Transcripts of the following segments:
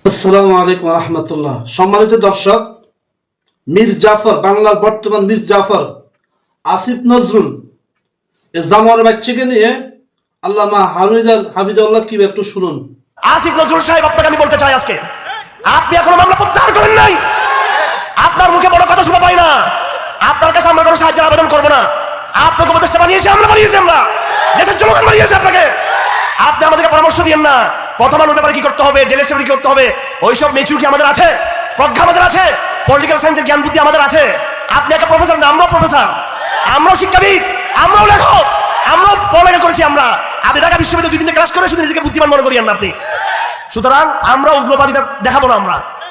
আসসালামু আলাইকুম রহমতুল্লাহ। সম্মানিত দর্শক, মীর জাফর, বাংলার বর্তমান মীর জাফর আসিফ নজরুল জামার বাচ্চাকে নিয়ে আল্লামা হাফিজাউল্লাহ কি একটু শুনুন। আসিফ নজরুল সাহেব, আপনাকে আমি বলতে চাই, আজকে আপনি এখনো মামলা প্রত্যাহার করেন নাই। আপনার মুখে বড় কথা শোনা পাই না। আপনার কাছে আমরা কোনো সাহায্যের আবেদন করবো না। আপনাকে উপদেষ্টা বানিয়েছি আমরা, দেশের জনগণ বানিয়েছে আপনাকে। আপনি আমাদেরকে পরামর্শ দিয়েন না। প্রথম আলোর ব্যাপারে কি করতে হবে, ডেলের কি করতে হবে, ওইসব মেচুরিটি আমাদের আছে, প্রজ্ঞা আমাদের আছে, পলিটিক্যাল সায়েন্সের জ্ঞান বুদ্ধি আমাদের আছে। আপনি একটা প্রফেসর না, আমরাও প্রফেসর, আমরাও শিক্ষাবিদ, আমরাও লেখক, আমরাও পড়ালেখা করেছি। আপনি ঢাকা বিশ্ববিদ্যালয়ে 2 দিনে ক্লাস করে শুধু নিজেকে বুদ্ধিমান মনে করিয়েন না আপনি। সুতরাং আমরা উগ্রবাদিতা দেখাবো না,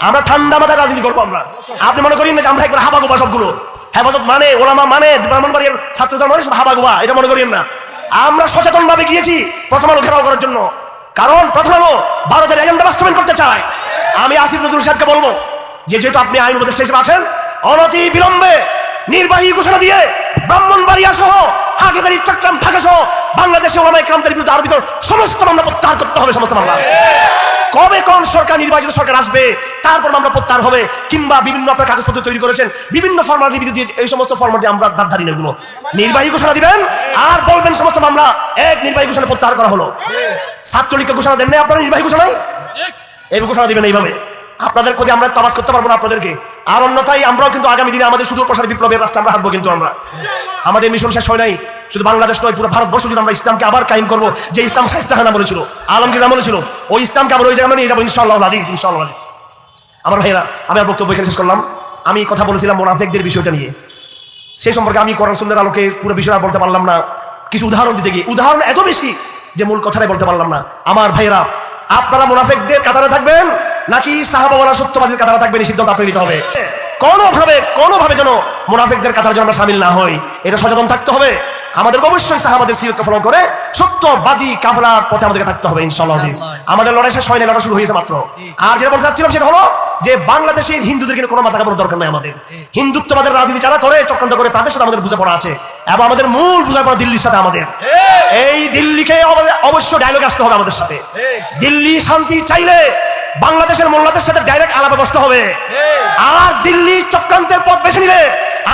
আমরা ঠান্ডা মাথায় রাজনীতি করবো। আপনি মনে করিয়েন না যে আমরা একবার হাবাগোবা সবগুলো, হেফাজত মানে, ওলামা মানে, ব্রাহ্মণবাড়িয়ার ছাত্রদের মানে সব হাবাগোবা, এটা মনে করিয়েন না। আমরা সচেতন ভাবে গিয়েছি প্রথম আলো ঘেরাও করার জন্য, কারণ প্রথম আলো ভারতের এজেন্ডা বাস্তবায়ন করতে চায়। আমি আসিফ নজরুল সাহেবকে বলবো যে যেহেতু আপনি আইন উপদেষ্টা হিসেবে আছেন, অনতি বিলম্বে নির্বাহী ঘোষণা দিয়ে ব্রাহ্মণবাড়িয়া সহ হাটহাজারী, চট্টগ্রাম, ঢাকা সহ বাংলাদেশে ওলামায়ে কেরামদের বিরুদ্ধে আরোপিত সমস্ত মামলা প্রত্যাহার করতে হবে। সমস্ত মামলা কবে কোন সরকার, নির্বাচিত সরকার আসবে, তারপর মামলা প্রত্যাহার হবে। কিংবা বিভিন্ন আপনার কাগজপত্র তৈরি করেছেন, বিভিন্ন ফরমালিটি দিয়ে, এই সমস্ত ফরমালিটি আমরা ধারি না। এগুলো নির্বাহী ঘোষণা দিবেন আর বলবেন সমস্ত মামলা এক নির্বাহী ঘোষণা প্রত্যাহার করা হলো। ছাত্রলীগকে ঘোষণা দেন না আপনারা, নির্বাহী ঘোষণায় এই ঘোষণা দিবেন। এইভাবে আপনাদের প্রতি আমরা তাবাস করতে পারবো না আপনাদেরকে। আর অন্যথায় আমরাও কিন্তু আগামী দিনে আমাদের সুদূর প্রসারী বিপ্লবের রাস্তা আমরা হাঁটবো। কিন্তু আমাদের মিশন শেষ হয় নাই। শুধু বাংলাদেশ নয়, পুরো ভারতবর্ষ জুড়ে আমরা ইসলামকে আবার কায়েম করবো। যে ইসলাম শায়েস্তাখানা বলেছিল, আলমগীর বলেছিল, ওই ইসলামকে আবার ওই জায়গায় নিয়ে যাবো ইনশাআল্লাহ আজিজ, ইনশাআল্লাহ আজিজ। আমার ভাইয়েরা, আমি আর বক্তব্য এখানে শেষ করলাম। আমি কথা বলেছিলাম মুনাফিকদের বিষয়টা নিয়ে। সেই সম্পর্কে আমি কোরআন সুন্নাহর আলোকে পুরো বিষয়টা বলতে পারলাম না। কিছু উদাহরণ দিতে গিয়ে উদাহরণ এত বেশি যে মূল কথাটাই বলতে পারলাম না। আমার ভাইয়েরা, আপনারা মুনাফিকদের কাতারে থাকবেন নাকি সাহাবাওয়ালা সত্যবাদীর কাতারে থাকবেন, এই সিদ্ধান্ত আপনি নিতে হবে। কোনোভাবে যেন মুনাফিকদের কাতারে যেন আমরা সামিল না হই, এটা সচেতন থাকতে হবে। আমাদের অবশ্যই সাহাবাদের সিরতকে ফলো করে সত্যবাদী কাফেলার পথে আমাদেরকে থাকতে হবে ইনশাআল্লাহ আজিজ। আমাদের লড়াই শেষ হয় না, লড়াই শুরু হয়েছে মাত্র। আর যেটা বলতে চাচ্ছিলাম সেটা হলো যে বাংলাদেশের হিন্দুদের কিন্তু কোনো মাথা কামানোর দরকার নাই। আমাদের হিন্দুত্ববাদের রাজনীতি যারা করে, চক্রান্ত করে, তাদের সাথে আমাদের বোঝাপড়া আছে, এবং আমাদের মূল বোঝাপড়া দিল্লির সাথে। আমাদের এই দিল্লিকে অবশ্য ডায়লগ আসতে হবে আমাদের সাথে। দিল্লি শান্তি চাইলে বাংলাদেশের মোল্লাদের সাথে ডাইরেক্ট আলাপে বসতে হবে। আর দিল্লি চক্রান্তের পথ বেছে নিলে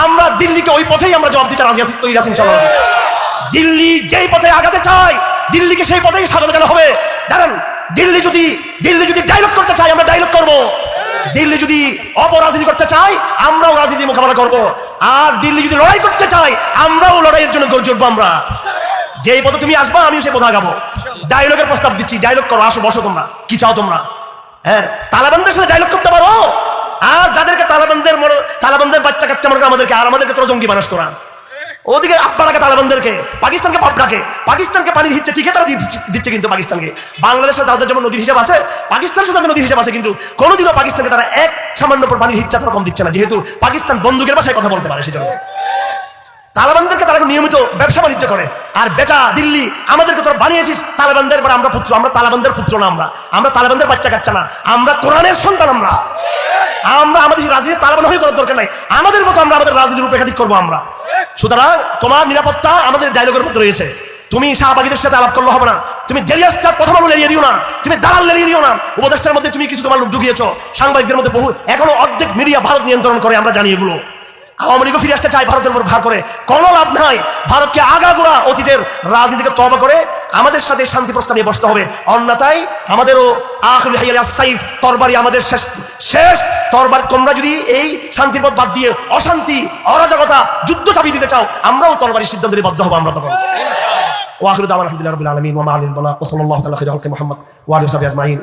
আমরা দিল্লিকে ওই পথেই আমরা জবাব দিতে রাজি আছি, তৈরি আছি ইনশাআল্লাহ। দিল্লি যেই পথে আগাতে চায়, দিল্লিকে সেই পথেই স্বাগত জানানো হবে। দাঁড়ান, দিল্লি যদি ডায়লগ করতে চায়, আমরা ডায়লগ করব। দিল্লি যদি অপরাজনীতি করতে চায়, আমরাও রাজনীতি মোকাবেলা করব। আর দিল্লি যদি লড়াই করতে চায়, আমরাও লড়াইয়ের জন্য গর্জে উঠবো। আমরা যেই পথে তুমি আসবা, আমিও সেই পথে আগাবো। ডায়লগের প্রস্তাব দিচ্ছি, ডায়লগ করো, আসো, বসো। তোমরা কি চাও? তোমরা তালেবানদের সাথে ডায়লগ করতে পারো। আর যাদেরকে তালেবানদের বাচ্চা কাচ্চা মনে করে আমাদেরকে, আর আমাদেরকে তোরা জঙ্গি বানাস। তোরা ওদিকে আপনারাকে তালেবানদেরকে, পাকিস্তানকে ভাব ডাকে, পাকিস্তানকে পানির হিচ্ছে ঠিকই তারা দিচ্ছে। কিন্তু পাকিস্তানকে, বাংলাদেশের তাদের যেমন নদীর হিসাব আছে, পাকিস্তানের সাথে নদীর হিসাব আছে, কিন্তু কোনোদিনও পাকিস্তানকে তারা এক সামান্য পানির হিচ্ছা তারা কম দিচ্ছে না, যেহেতু পাকিস্তান বন্দুকের ভাষায় কথা বলতে পারে। সেজন্য তালেবানদেরকে তারা নিয়মিত ব্যবসা বাণিজ্য করে। আর বেটা দিল্লি, আমাদেরকে তোরা বানিয়েছিস তালেবানদের, আমরা পুত্র। আমরা তালেবানদের পুত্র না, আমরা তালেবানদের বাচ্চা কাচ্চা না, আমরা কোরআনের সন্তান। আমরা আমাদের রাজনীতি তালেবান হয়ে করার দরকার নাই। আমাদের মতো আমরা আমাদের রাজনীতির উপরে ঠিক করবো আমরা। সুতরাং তোমার নিরাপত্তা আমাদের ডায়লগের মধ্যে রয়েছে। তুমি শাহবাগীদের সাথে আলাপ করলে হবে না। তুমি ডেলিয়াসটার প্রথম আলো এড়িয়ে দিও না, তুমি দালাল এড়িয়ে দিও না। উপদেষ্টার মধ্যে তুমি কিছু তোমার লোক ঢুকিয়েছো, সাংবাদিকদের মধ্যে বহু, এখনো অর্ধেক মিডিয়া ভারত নিয়ন্ত্রণ করে, আমরা জানি এগুলো। আওয়ামী লীগও ফিরে আসতে চায় ভারতের উপর ভার করে, কোনো লাভ নাই। ভারতকে আগাগোড়া অতীতের রাজনীতিকে তওবা করে আমাদের সাথে শান্তি প্রস্তাব নিয়ে বসতে হবে। অন্যথায় আমাদেরও আখিরুল হাইয়াল সাইফ, তরবারি আমাদের শেষ তরবারি। তোমরা যদি এই শান্তির পথ বাদ দিয়ে অশান্তি, অরাজকতা, যুদ্ধ চাপিয়ে দিতে চাও, আমরাও তরবারির সিদ্ধান্ত নিয়ে বাধ্য হবো। আমরা তখন ওয়া আখিরু দাওয়ানা আলহামদুলিল্লাহি রাব্বিল আলামিন ওয়া মা আলিল বালা ওয়া সাল্লাল্লাহু আলা খাইরি খালকি মুহাম্মদ ওয়া আলিহি ওয়া সাহবিহি আজমাইন।